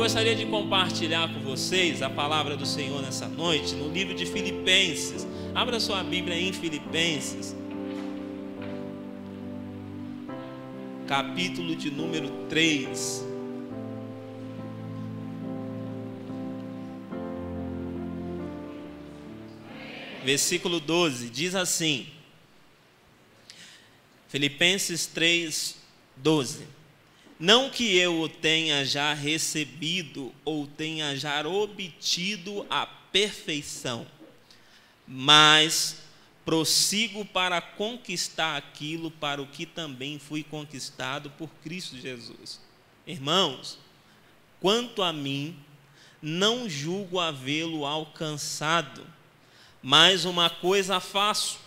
gostaria de compartilhar com vocês a palavra do Senhor nessa noite, no livro de Filipenses. Abra sua Bíblia em Filipenses, capítulo de número 3. Versículo 12, diz assim, Filipenses 3, 12. Não que eu o tenha já recebido ou tenha já obtido a perfeição, mas prossigo para conquistar aquilo para o que também fui conquistado por Cristo Jesus. Irmãos, quanto a mim, não julgo havê-lo alcançado, mas uma coisa faço,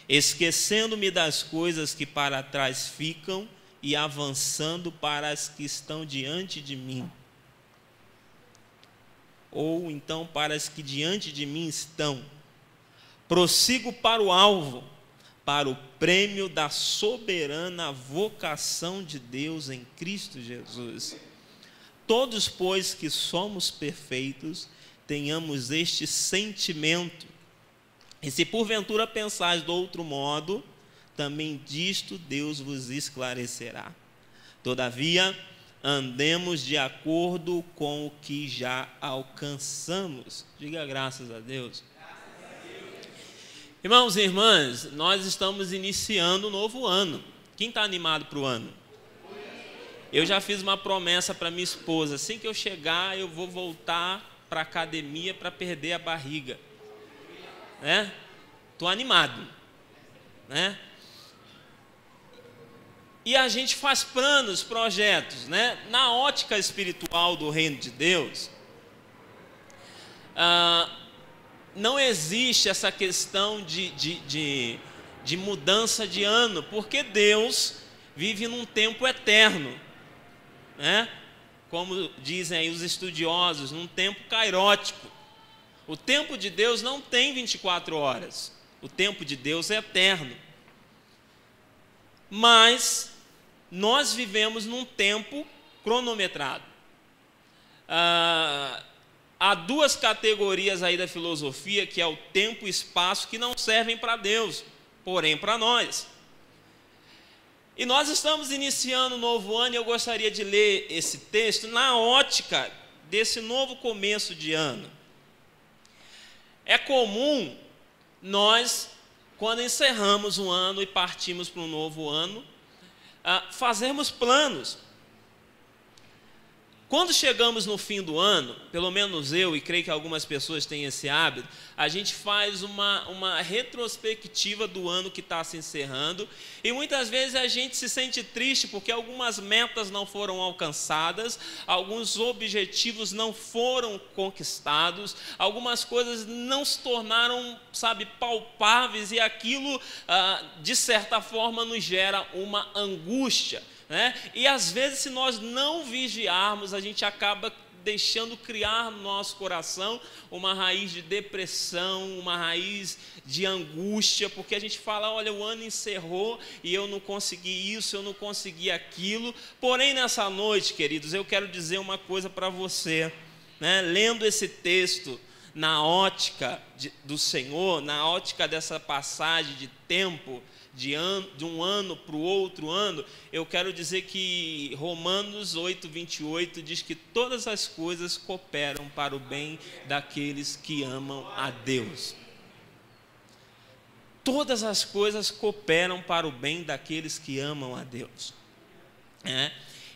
esquecendo-me das coisas que para trás ficam e avançando para as que estão diante de mim. Ou então para as que diante de mim estão. Prossigo para o alvo, para o prêmio da soberana vocação de Deus em Cristo Jesus. Todos, pois, que somos perfeitos, tenhamos este sentimento. E se porventura pensais de outro modo, também disto Deus vos esclarecerá. Todavia, andemos de acordo com o que já alcançamos. Diga graças a Deus. Irmãos e irmãs, nós estamos iniciando um novo ano. Quem está animado para o ano? Eu já fiz uma promessa para minha esposa. Assim que eu chegar, eu vou voltar para a academia para perder a barriga. Né? Estou animado. Né? E a gente faz planos, projetos, né? Na ótica espiritual do reino de Deus, não existe essa questão de mudança de ano, porque Deus vive num tempo eterno, né? Como dizem aí os estudiosos, num tempo kairótico. O tempo de Deus não tem 24 horas, o tempo de Deus é eterno. Mas nós vivemos num tempo cronometrado. Há duas categorias aí da filosofia, que é o tempo e espaço, que não servem para Deus, porém para nós. E nós estamos iniciando um novo ano, e eu gostaria de ler esse texto na ótica desse novo começo de ano. É comum nós, quando encerramos um ano e partimos para um novo ano, fazermos planos. Quando chegamos no fim do ano, pelo menos eu, e creio que algumas pessoas têm esse hábito, a gente faz uma retrospectiva do ano que está se encerrando, e muitas vezes a gente se sente triste porque algumas metas não foram alcançadas, alguns objetivos não foram conquistados, algumas coisas não se tornaram, palpáveis, e aquilo, de certa forma, nos gera uma angústia. Né? E às vezes, se nós não vigiarmos, a gente acaba deixando criar no nosso coração uma raiz de depressão, uma raiz de angústia, porque a gente fala, olha, o ano encerrou e eu não consegui isso, eu não consegui aquilo. Porém, nessa noite, queridos, eu quero dizer uma coisa para você, né? Lendo esse texto na ótica do Senhor, na ótica dessa passagem de tempo, de um ano para o outro ano, eu quero dizer que Romanos 8, 28 diz que todas as coisas cooperam para o bem daqueles que amam a Deus. Todas as coisas cooperam para o bem daqueles que amam a Deus.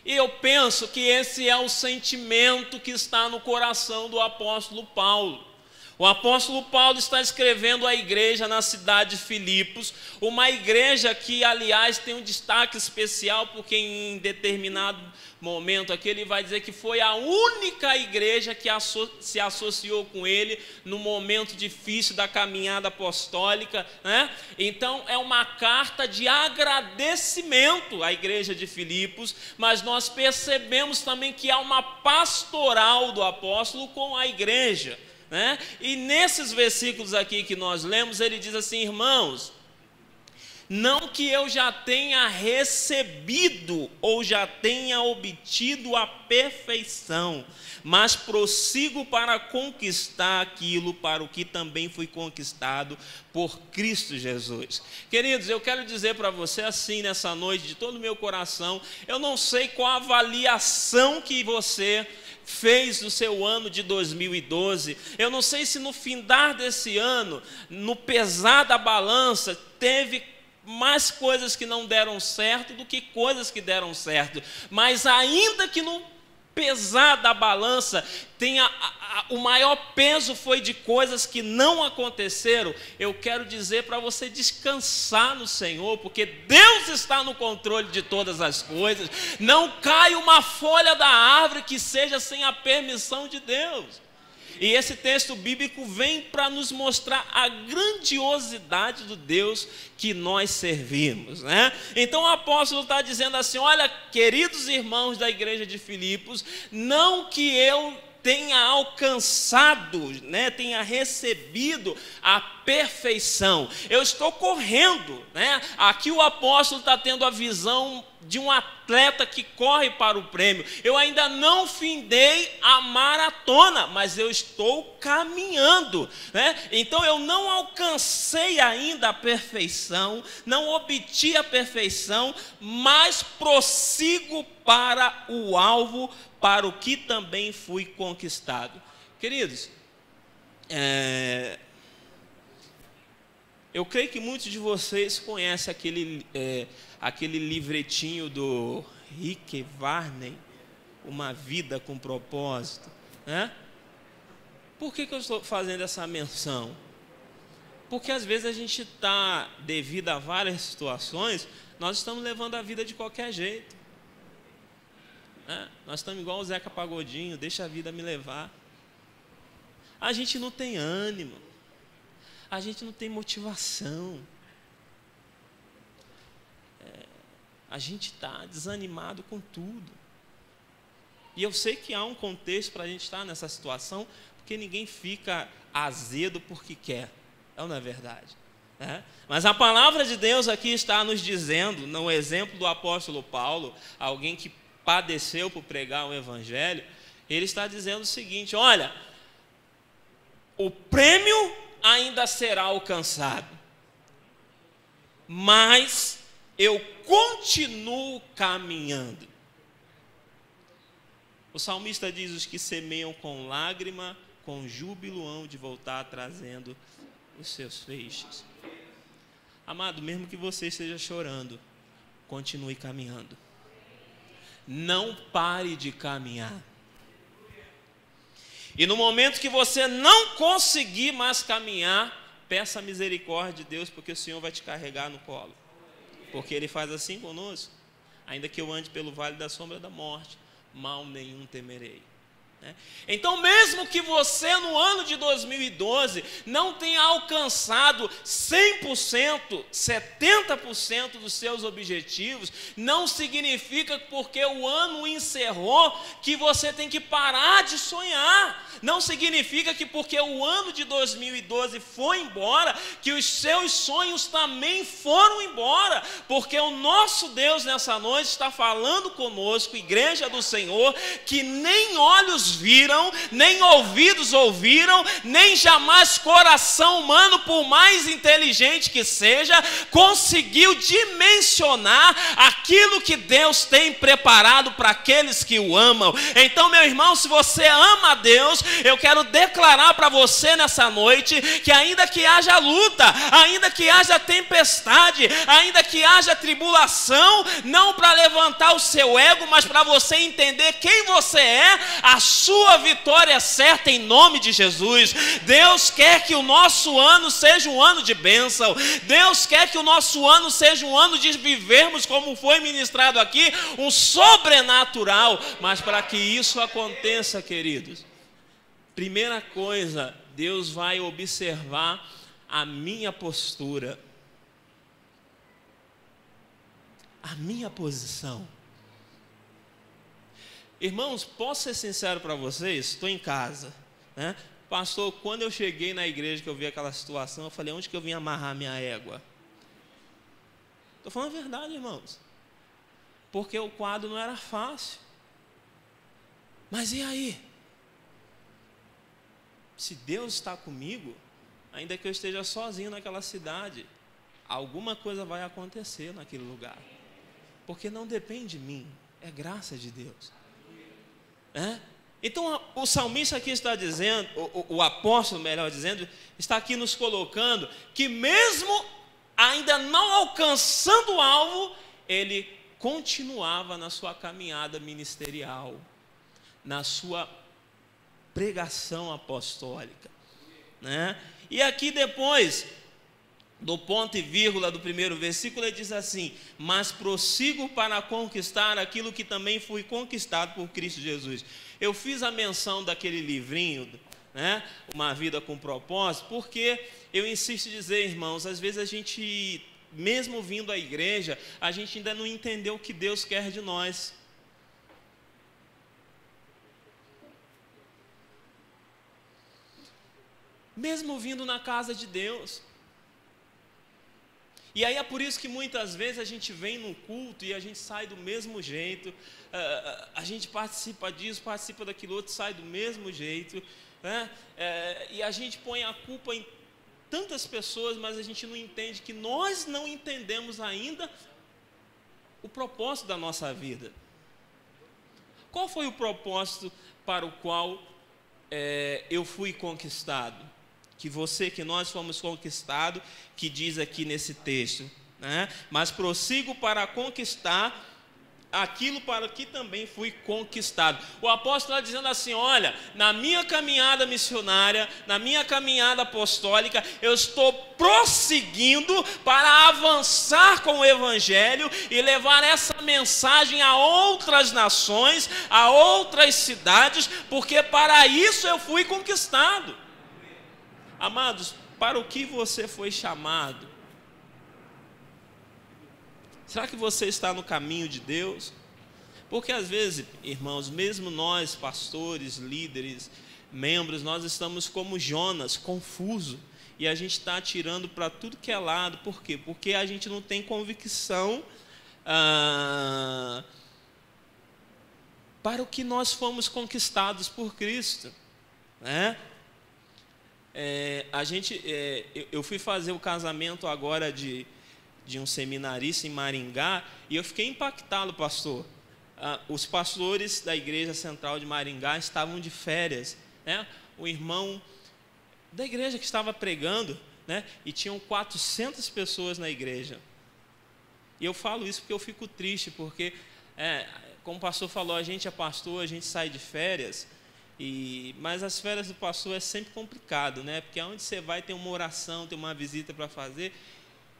E eu penso que esse é o sentimento que está no coração do apóstolo Paulo. O apóstolo Paulo está escrevendo à igreja na cidade de Filipos, uma igreja que, aliás, tem um destaque especial, porque em determinado momento aqui ele vai dizer que foi a única igreja que se associou com ele no momento difícil da caminhada apostólica, né? Então é uma carta de agradecimento à igreja de Filipos, mas nós percebemos também que há uma pastoral do apóstolo com a igreja. E nesses versículos aqui que nós lemos, ele diz assim: irmãos, Não que eu já tenha recebido ou já tenha obtido a perfeição, mas prossigo para conquistar aquilo para o que também fui conquistado por Cristo Jesus. Queridos, eu quero dizer para você assim nessa noite, de todo o meu coração, eu não sei qual a avaliação que você fez no seu ano de 2012, eu não sei se no findar desse ano, no pesar da balança, teve mais coisas que não deram certo do que coisas que deram certo, mas ainda que no pesar da balança tenha o maior peso foi de coisas que não aconteceram, eu quero dizer para você descansar no Senhor, porque Deus está no controle de todas as coisas. Não cai uma folha da árvore que seja sem a permissão de Deus. E esse texto bíblico vem para nos mostrar a grandiosidade do Deus que nós servimos, né? Então o apóstolo está dizendo assim: olha, queridos irmãos da igreja de Filipos, não que eu tenha alcançado, né, tenha recebido a perfeição, eu estou correndo, né? Aqui o apóstolo está tendo a visão de um atleta que corre para o prêmio. Eu ainda não findei a maratona, mas eu estou caminhando, né? Então eu não alcancei ainda a perfeição, não obti a perfeição, mas prossigo para o alvo, para o que também fui conquistado. Queridos, eu creio que muitos de vocês conhecem aquele livretinho do Rick Varney, Uma Vida com Propósito, né? Por que eu estou fazendo essa menção? Porque às vezes a gente está, devido a várias situações, nós estamos levando a vida de qualquer jeito, né? Nós estamos igual o Zeca Pagodinho, deixa a vida me levar. A gente não tem ânimo, a gente não tem motivação, a gente está desanimado com tudo. E eu sei que há um contexto para a gente estar nessa situação, porque ninguém fica azedo porque quer, não é verdade? Mas a palavra de Deus aqui está nos dizendo, no exemplo do apóstolo Paulo, alguém que padeceu por pregar o evangelho, ele está dizendo o seguinte: olha, o prêmio ainda será alcançado, mas eu continuo caminhando. O salmista diz: os que semeiam com lágrima, com júbilo hão de voltar trazendo os seus feixes. Amado, mesmo que você esteja chorando, continue caminhando. Não pare de caminhar. E no momento que você não conseguir mais caminhar, peça a misericórdia de Deus, porque o Senhor vai te carregar no colo. Porque Ele faz assim conosco: ainda que eu ande pelo vale da sombra da morte, mal nenhum temerei. Então, mesmo que você no ano de 2012 não tenha alcançado 100%, 70% dos seus objetivos, não significa porque o ano encerrou que você tem que parar de sonhar. Não significa que porque o ano de 2012 foi embora, que os seus sonhos também foram embora. Porque o nosso Deus nessa noite está falando conosco, igreja do Senhor, que nem olhos viram, nem ouvidos ouviram, nem jamais coração humano, por mais inteligente que seja, conseguiu dimensionar aquilo que Deus tem preparado para aqueles que o amam. Então, meu irmão, se você ama a Deus, eu quero declarar para você nessa noite que ainda que haja luta, ainda que haja tempestade, ainda que haja tribulação, não para levantar o seu ego, mas para você entender quem você é, a sua vitória é certa em nome de Jesus. Deus quer que o nosso ano seja um ano de bênção. Deus quer que o nosso ano seja um ano de vivermos, como foi ministrado aqui, um sobrenatural. Mas para que isso aconteça, queridos, primeira coisa, Deus vai observar a minha postura, a minha posição. Irmãos, posso ser sincero para vocês? Estou em casa, né? Pastor, quando eu cheguei na igreja, que eu vi aquela situação, eu falei: onde que eu vim amarrar minha égua? Estou falando a verdade, irmãos. Porque o quadro não era fácil. Mas e aí? Se Deus está comigo, ainda que eu esteja sozinho naquela cidade, alguma coisa vai acontecer naquele lugar. Porque não depende de mim, é graça de Deus. Então o salmista aqui está dizendo, o apóstolo, melhor dizendo, está aqui nos colocando que mesmo ainda não alcançando o alvo, ele continuava na sua caminhada ministerial, na sua pregação apostólica, né? E aqui depois do ponto e vírgula do primeiro versículo, ele diz assim: mas prossigo para conquistar aquilo que também fui conquistado por Cristo Jesus. Eu fiz a menção daquele livrinho, né, Uma Vida com Propósito, porque eu insisto em dizer, irmãos, às vezes a gente, mesmo vindo à igreja, a gente ainda não entendeu o que Deus quer de nós. Mesmo vindo na casa de Deus. E aí é por isso que muitas vezes a gente vem num culto e a gente sai do mesmo jeito, a gente participa disso, participa daquilo outro, sai do mesmo jeito, né? E a gente põe a culpa em tantas pessoas, mas a gente não entende que nós não entendemos ainda o propósito da nossa vida. Qual foi o propósito para o qual eu fui conquistado? Que nós fomos conquistados, que diz aqui nesse texto, né? Mas prossigo para conquistar aquilo para que também fui conquistado. O apóstolo está dizendo assim: olha, na minha caminhada missionária, na minha caminhada apostólica, eu estou prosseguindo para avançar com o evangelho e levar essa mensagem a outras nações, a outras cidades, porque para isso eu fui conquistado. Amados, para o que você foi chamado? Será que você está no caminho de Deus? Porque às vezes, irmãos, mesmo nós, pastores, líderes, membros, nós estamos como Jonas, confuso, e a gente está atirando para tudo que é lado. Por quê? Porque a gente não tem convicção para o que nós fomos conquistados por Cristo, né? Eu fui fazer o casamento agora de um seminarista em Maringá, e eu fiquei impactado, pastor. Os pastores da igreja central de Maringá estavam de férias, né? O irmão da igreja que estava pregando, né? E tinham 400 pessoas na igreja. E eu falo isso porque eu fico triste, porque, como o pastor falou, a gente é pastor, a gente sai de férias. Mas as férias do pastor é sempre complicado, né? Porque aonde você vai tem uma oração, tem uma visita para fazer,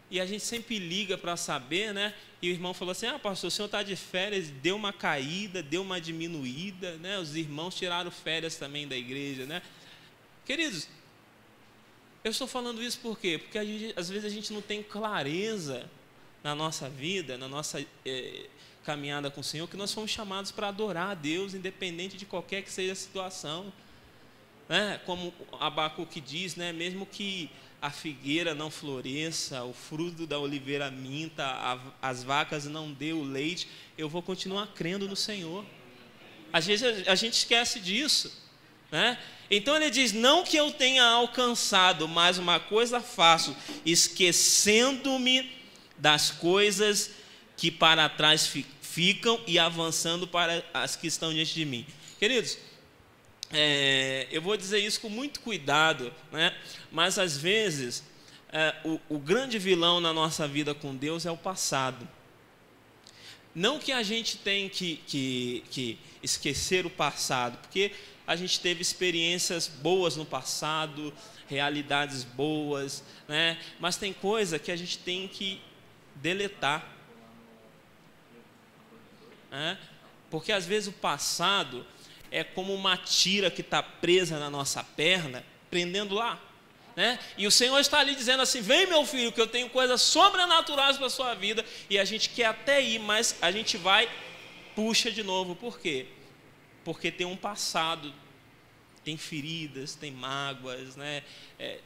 e a gente sempre liga para saber, né? E o irmão falou assim: pastor, o senhor está de férias, deu uma caída, deu uma diminuída, né? Os irmãos tiraram férias também da igreja, né? Queridos, eu estou falando isso por quê? Porque às vezes a gente não tem clareza na nossa vida, na nossa caminhada com o Senhor, que nós fomos chamados para adorar a Deus, independente de qualquer que seja a situação, né? Como Abacuque diz, né? Mesmo que a figueira não floresça, o fruto da oliveira minta, as vacas não dê o leite, eu vou continuar crendo no Senhor. Às vezes a gente esquece disso, né? Então ele diz: não que eu tenha alcançado, mas uma coisa faço, esquecendo-me das coisas que para trás ficam e avançando para as que estão diante de mim. Queridos, eu vou dizer isso com muito cuidado, né? Mas às vezes o grande vilão na nossa vida com Deus é o passado. Não que a gente tem que esquecer o passado, porque a gente teve experiências boas no passado, realidades boas, né? Mas tem coisa que a gente tem que deletar, né? Porque às vezes o passado é como uma tira que está presa na nossa perna, prendendo lá, né? E o Senhor está ali dizendo assim: vem, meu filho, que eu tenho coisas sobrenaturais para a sua vida. E a gente quer até ir, mas a gente vai, puxa de novo. Por quê? Porque tem um passado, tem feridas, tem mágoas, né?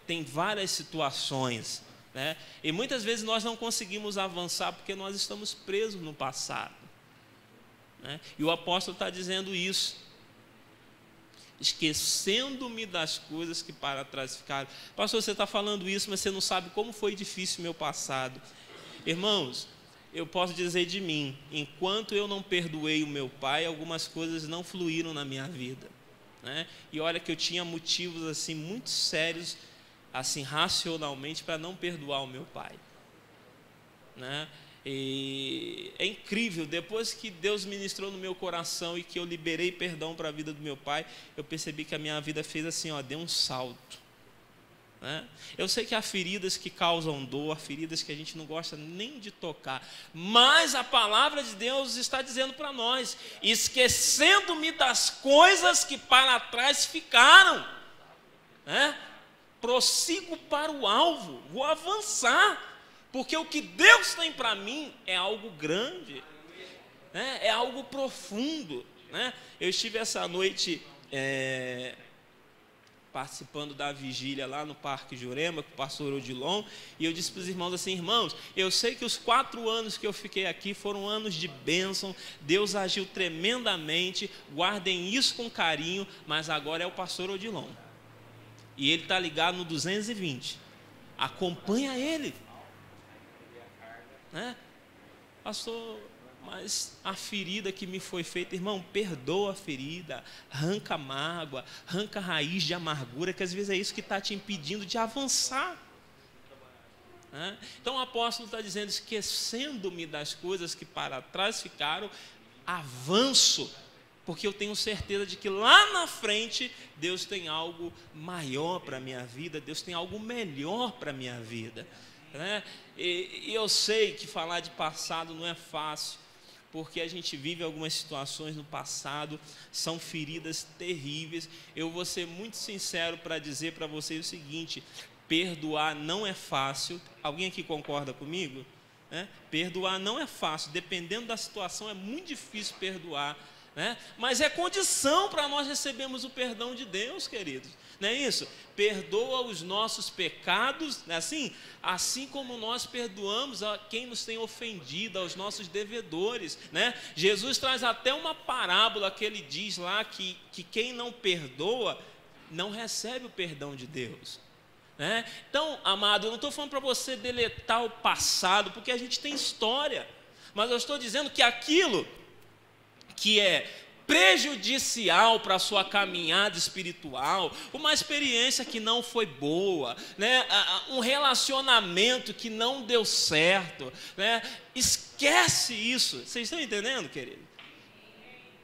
Tem várias situações, né? E muitas vezes nós não conseguimos avançar porque nós estamos presos no passado, né? E o apóstolo está dizendo isso. Esquecendo-me das coisas que para trás ficaram. Pastor, você está falando isso, mas você não sabe como foi difícil o meu passado. Irmãos, eu posso dizer de mim, enquanto eu não perdoei o meu pai, algumas coisas não fluíram na minha vida, né? E olha que eu tinha motivos assim muito sérios, assim racionalmente, para não perdoar o meu pai, né? E é incrível, depois que Deus ministrou no meu coração e que eu liberei perdão para a vida do meu pai, eu percebi que a minha vida fez assim, ó, deu um salto, né? Eu sei que há feridas que causam dor, feridas que a gente não gosta nem de tocar, mas a palavra de Deus está dizendo para nós: esquecendo-me das coisas que para trás ficaram, né? Prossigo para o alvo, vou avançar, porque o que Deus tem para mim é algo grande, né? É algo profundo, né? Eu estive essa noite participando da vigília lá no Parque Jurema com o pastor Odilon, e eu disse para os irmãos assim: irmãos, eu sei que os 4 anos que eu fiquei aqui foram anos de bênção, Deus agiu tremendamente, guardem isso com carinho, mas agora é o pastor Odilon, e ele está ligado no 220, acompanha ele, né? Pastor, mas a ferida que me foi feita, irmão, perdoa a ferida, arranca a mágoa, arranca a raiz de amargura, que às vezes é isso que está te impedindo de avançar, né? Então o apóstolo está dizendo: esquecendo-me das coisas que para trás ficaram, avanço, porque eu tenho certeza de que lá na frente Deus tem algo maior para a minha vida, Deus tem algo melhor para a minha vida, né? E eu sei que falar de passado não é fácil, porque a gente vive algumas situações no passado, são feridas terríveis. Eu vou ser muito sincero para dizer para vocês o seguinte: perdoar não é fácil. Alguém aqui concorda comigo? Perdoar não é fácil, dependendo da situação é muito difícil perdoar, né? Mas é condição para nós recebermos o perdão de Deus, queridos, não é isso? Perdoa os nossos pecados, não é assim? Assim como nós perdoamos a quem nos tem ofendido, aos nossos devedores, né? Jesus traz até uma parábola que ele diz lá que quem não perdoa não recebe o perdão de Deus, né? Então, amado, eu não estou falando para você deletar o passado, porque a gente tem história, mas eu estou dizendo que aquilo que é prejudicial para a sua caminhada espiritual, uma experiência que não foi boa, né? Um relacionamento que não deu certo, né? Esquece isso. Vocês estão entendendo, querido?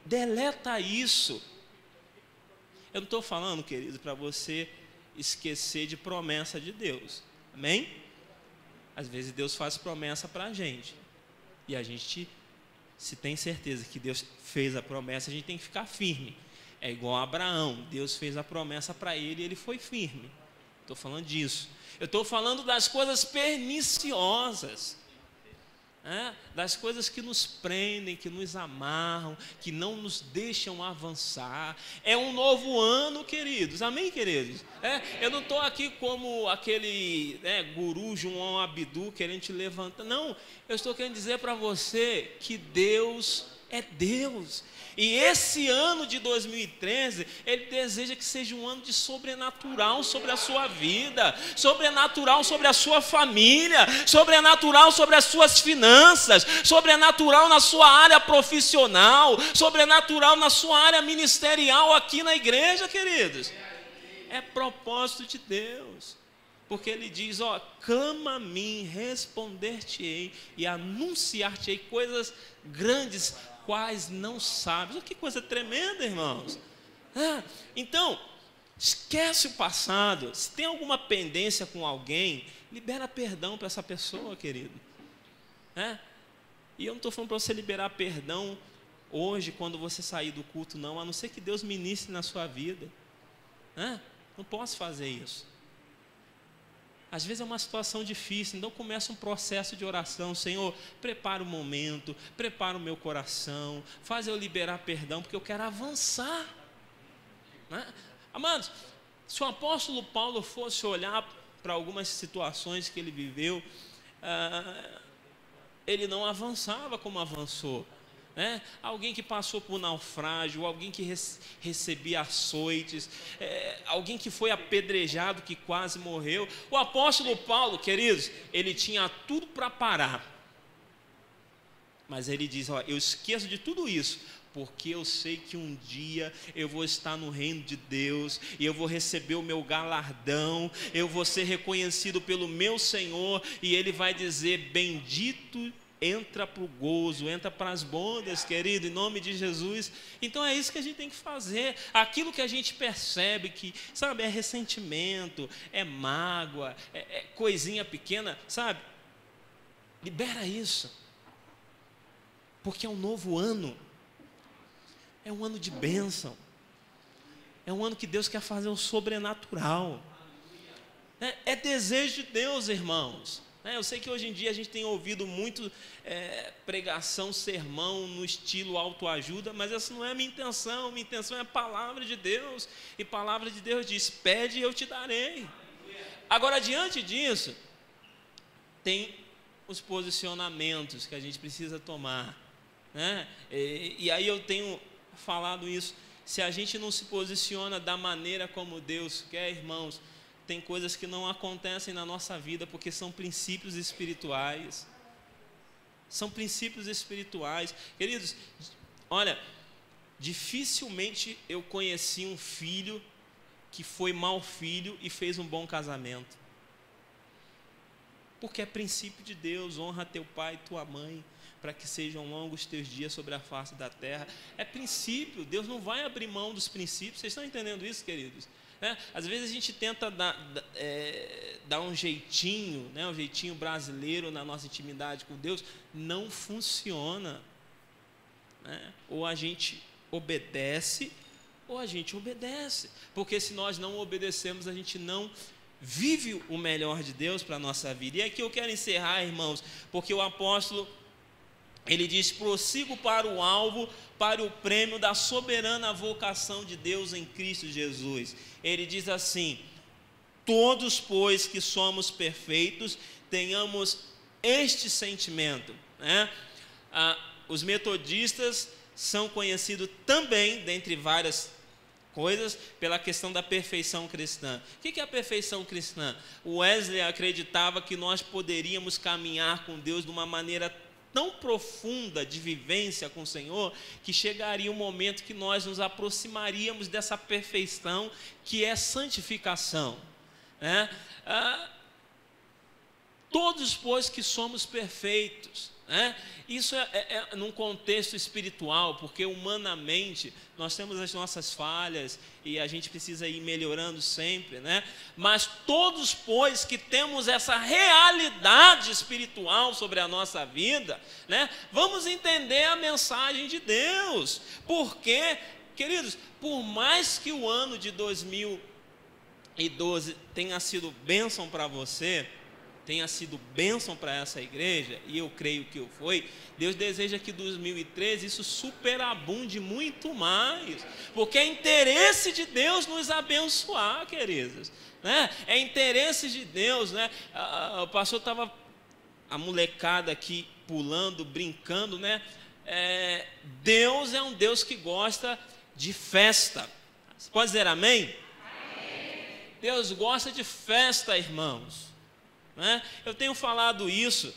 Deleta isso. Eu não estou falando, querido, para você esquecer de promessa de Deus, amém? Às vezes Deus faz promessa para a gente, e a gente, se tem certeza que Deus fez a promessa, a gente tem que ficar firme. É igual a Abraão, Deus fez a promessa para ele e ele foi firme. Estou falando disso. Eu estou falando das coisas perniciosas, né? Das coisas que nos prendem, que nos amarram, que não nos deixam avançar. É um novo ano, queridos, amém, queridos? Eu não estou aqui como aquele guru João Abdu querendo te levantar, não. Eu estou querendo dizer para você que Deus é Deus, e esse ano de 2013, Ele deseja que seja um ano de sobrenatural sobre a sua vida, sobrenatural sobre a sua família, sobrenatural sobre as suas finanças, sobrenatural na sua área profissional, sobrenatural na sua área ministerial aqui na igreja, queridos. É propósito de Deus, porque Ele diz: clama a mim, responder-te-ei e anunciar-te-ei coisas grandes, quais não sabes. Que coisa tremenda, irmãos. Então, esquece o passado. Se tem alguma pendência com alguém, libera perdão para essa pessoa, querido. E eu não estou falando para você liberar perdão hoje, quando você sair do culto, não, a não ser que Deus ministre na sua vida. Não posso fazer isso. Às vezes é uma situação difícil, então começa um processo de oração. Senhor, prepara o momento, prepara o meu coração, faz eu liberar perdão, porque eu quero avançar, né? Amados, se o apóstolo Paulo fosse olhar para algumas situações que ele viveu, ele não avançava como avançou. Alguém que passou por naufrágio, alguém que recebia açoites, alguém que foi apedrejado, que quase morreu. O apóstolo Paulo, queridos, ele tinha tudo para parar, mas ele diz: eu esqueço de tudo isso, porque eu sei que um dia eu vou estar no reino de Deus, e eu vou receber o meu galardão, eu vou ser reconhecido pelo meu Senhor, e ele vai dizer: bendito, entra para o gozo, entra para as bodas, querido, em nome de Jesus. Então é isso que a gente tem que fazer. Aquilo que a gente percebe que, sabe, é ressentimento, é mágoa, é coisinha pequena, sabe, libera isso, porque é um novo ano, é um ano de bênção, é um ano que Deus quer fazer o sobrenatural, é desejo de Deus, irmãos. Eu sei que hoje em dia a gente tem ouvido muito pregação, sermão no estilo autoajuda, mas essa não é a minha intenção é a palavra de Deus, e a palavra de Deus diz: pede e eu te darei. Agora, diante disso, tem os posicionamentos que a gente precisa tomar, e aí eu tenho falado isso: se a gente não se posiciona da maneira como Deus quer, irmãos, tem coisas que não acontecem na nossa vida, porque são princípios espirituais. São princípios espirituais. Queridos, olha, dificilmente eu conheci um filho que foi mau filho e fez um bom casamento. Porque é princípio de Deus: honra teu pai e tua mãe, para que sejam longos os teus dias sobre a face da terra. É princípio, Deus não vai abrir mão dos princípios. Vocês estão entendendo isso, queridos? Às vezes a gente tenta dar um jeitinho, um jeitinho brasileiro na nossa intimidade com Deus. Não funciona, ou a gente obedece, ou a gente obedece, porque se nós não obedecemos, a gente não vive o melhor de Deus para a nossa vida. E aqui eu quero encerrar, irmãos, porque o apóstolo, ele diz: prossigo para o alvo, para o prêmio da soberana vocação de Deus em Cristo Jesus. Ele diz assim: todos, pois, que somos perfeitos, tenhamos este sentimento. Os metodistas são conhecidos também, dentre várias coisas, pela questão da perfeição cristã. O que é a perfeição cristã? O Wesley acreditava que nós poderíamos caminhar com Deus de uma maneira tão profunda de vivência com o Senhor, que chegaria um momento que nós nos aproximaríamos dessa perfeição, que é santificação. Todos, pois, que somos perfeitos. Isso é num contexto espiritual, porque humanamente nós temos as nossas falhas e a gente precisa ir melhorando sempre, mas todos, pois, que temos essa realidade espiritual sobre a nossa vida, vamos entender a mensagem de Deus. Porque, queridos, por mais que o ano de 2012 tenha sido bênção para você, tenha sido bênção para essa igreja, e eu creio que foi, Deus deseja que em 2013 isso superabunde muito mais, porque é interesse de Deus nos abençoar, queridos, é interesse de Deus, o pastor estava, a molecada aqui pulando, brincando, Deus é um Deus que gosta de festa. Você pode dizer amém? Amém. Deus gosta de festa, irmãos. Eu tenho falado isso,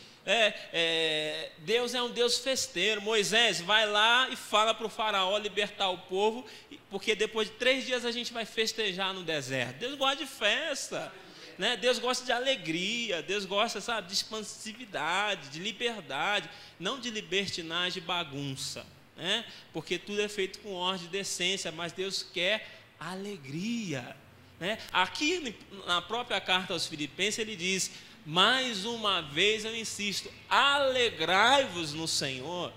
Deus é um Deus festeiro. Moisés, vai lá e fala para o faraó libertar o povo, porque depois de 3 dias a gente vai festejar no deserto. Deus gosta de festa, Deus gosta de alegria, Deus gosta, sabe, de expansividade, de liberdade, não de libertinagem e bagunça, porque tudo é feito com ordem e decência, mas Deus quer alegria. Aqui na própria carta aos Filipenses ele diz: mais uma vez eu insisto, alegrai-vos no Senhor.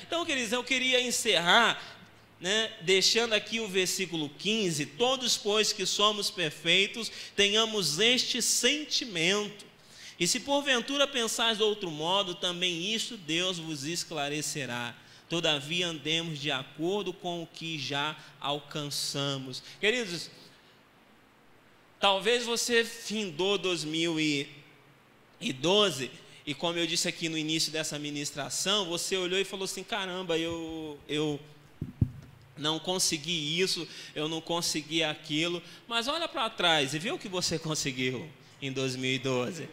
Então, queridos, eu queria encerrar, deixando aqui o versículo 15: todos, pois, que somos perfeitos, tenhamos este sentimento, e se porventura pensais de outro modo, também isto Deus vos esclarecerá. Todavia andemos de acordo com o que já alcançamos. Queridos, Talvez você findou 2012 e, como eu disse aqui no início dessa ministração, você olhou e falou assim: caramba, eu não consegui isso, eu não consegui aquilo. Mas olha para trás e vê o que você conseguiu em 2012.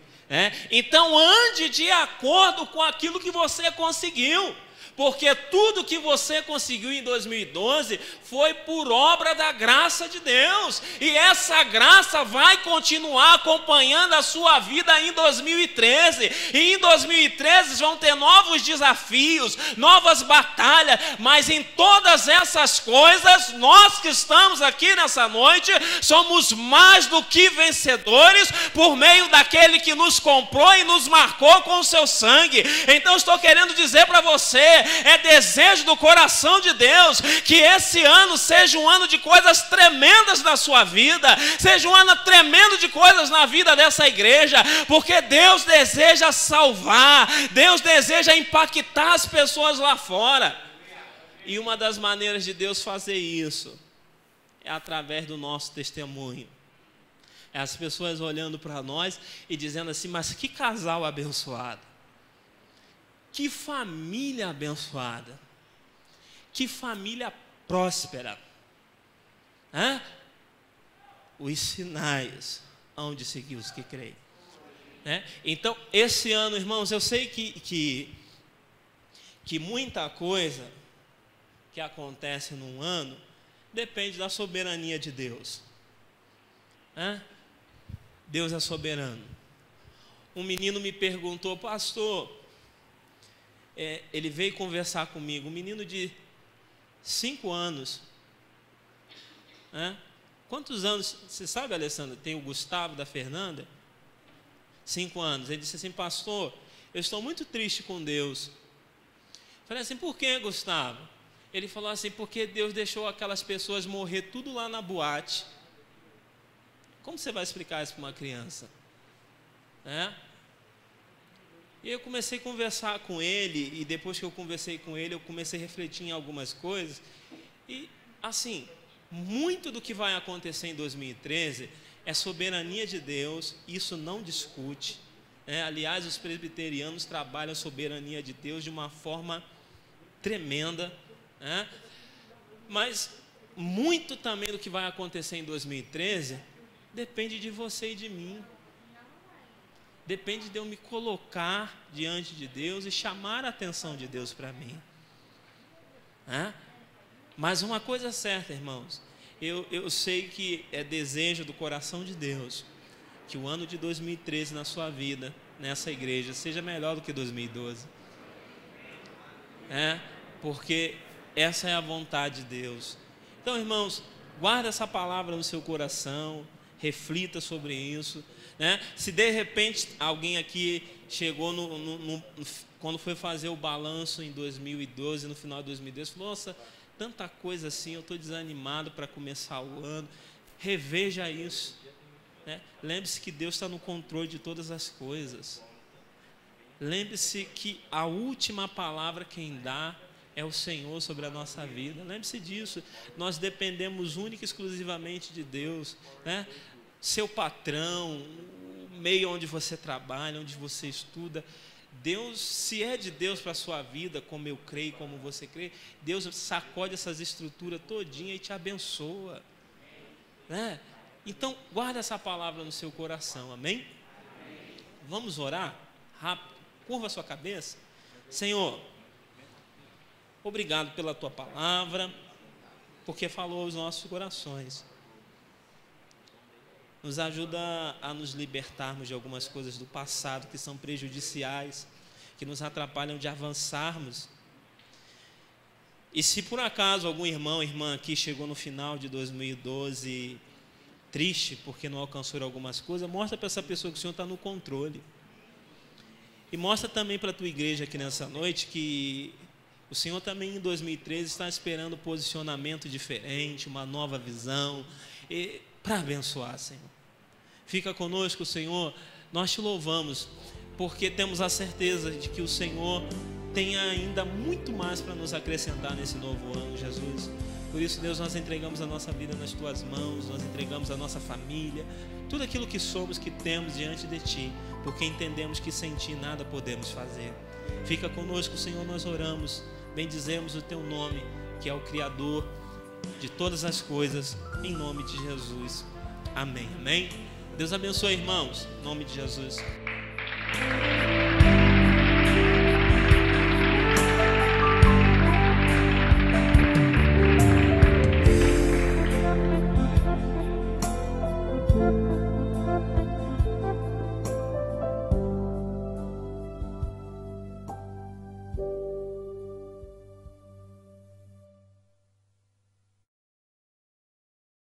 Então ande de acordo com aquilo que você conseguiu. Porque tudo que você conseguiu em 2012 foi por obra da graça de Deus. E essa graça vai continuar acompanhando a sua vida em 2013. E em 2013 vão ter novos desafios, novas batalhas. Mas em todas essas coisas, nós que estamos aqui nessa noite, somos mais do que vencedores por meio daquele que nos comprou e nos marcou com o seu sangue. Então estou querendo dizer para você, é desejo do coração de Deus que esse ano seja um ano de coisas tremendas na sua vida, seja um ano tremendo de coisas na vida dessa igreja, porque Deus deseja salvar, Deus deseja impactar as pessoas lá fora. E uma das maneiras de Deus fazer isso é através do nosso testemunho. É as pessoas olhando para nós e dizendo assim: mas que casal abençoado. Que família abençoada, que família próspera. Os sinais hão de seguir os que creem. Então, esse ano, irmãos, eu sei que muita coisa que acontece num ano depende da soberania de Deus. Deus é soberano. Um menino me perguntou: pastor, ele veio conversar comigo, um menino de 5 anos. Quantos anos, você sabe, Alessandra, tem o Gustavo da Fernanda? 5 anos. Ele disse assim: pastor, eu estou muito triste com Deus. Falei assim: por que, Gustavo? Ele falou assim: porque Deus deixou aquelas pessoas morrer tudo lá na boate. Como você vai explicar isso para uma criança? E eu comecei a conversar com ele, e depois que eu conversei com ele, eu comecei a refletir em algumas coisas. E, assim, muito do que vai acontecer em 2013 é soberania de Deus, isso não discute. Aliás, os presbiterianos trabalham a soberania de Deus de uma forma tremenda. Mas muito também do que vai acontecer em 2013 depende de você e de mim. Depende de eu me colocar diante de Deus e chamar a atenção de Deus para mim. Mas uma coisa certa, irmãos, eu sei que é desejo do coração de Deus que o ano de 2013 na sua vida, nessa igreja, seja melhor do que 2012. Porque essa é a vontade de Deus. Então, irmãos, guarda essa palavra no seu coração, reflita sobre isso. Se de repente alguém aqui chegou quando foi fazer o balanço em 2012, no final de 2012, falou: nossa, tanta coisa assim, eu estou desanimado para começar o ano. Reveja isso. Lembre-se que Deus está no controle de todas as coisas. Lembre-se que a última palavra quem dá é o Senhor sobre a nossa vida. Lembre-se disso. Nós dependemos única e exclusivamente de Deus. Seu patrão, o meio onde você trabalha, onde você estuda, Deus, se é de Deus para a sua vida, como eu creio, como você crê, Deus sacode essas estruturas todinha e te abençoa. Então, guarda essa palavra no seu coração, amém? Vamos orar? Rápido, curva a sua cabeça. Senhor, obrigado pela tua palavra, porque falou aos nossos corações. Nos ajuda a nos libertarmos de algumas coisas do passado que são prejudiciais, que nos atrapalham de avançarmos. E se por acaso algum irmão ou irmã aqui chegou no final de 2012 triste porque não alcançou algumas coisas, mostra para essa pessoa que o Senhor está no controle. E mostra também para a tua igreja aqui nessa noite que o Senhor também em 2013 está esperando um posicionamento diferente, uma nova visão, para abençoar, Senhor. Fica conosco, Senhor, nós te louvamos, porque temos a certeza de que o Senhor tem ainda muito mais para nos acrescentar nesse novo ano, Jesus. Por isso, Deus, nós entregamos a nossa vida nas Tuas mãos, nós entregamos a nossa família, tudo aquilo que somos, que temos diante de Ti, porque entendemos que sem Ti nada podemos fazer. Fica conosco, Senhor, nós oramos, bendizemos o Teu nome, que é o Criador de todas as coisas, em nome de Jesus. Amém, amém. Deus abençoe, irmãos, em nome de Jesus.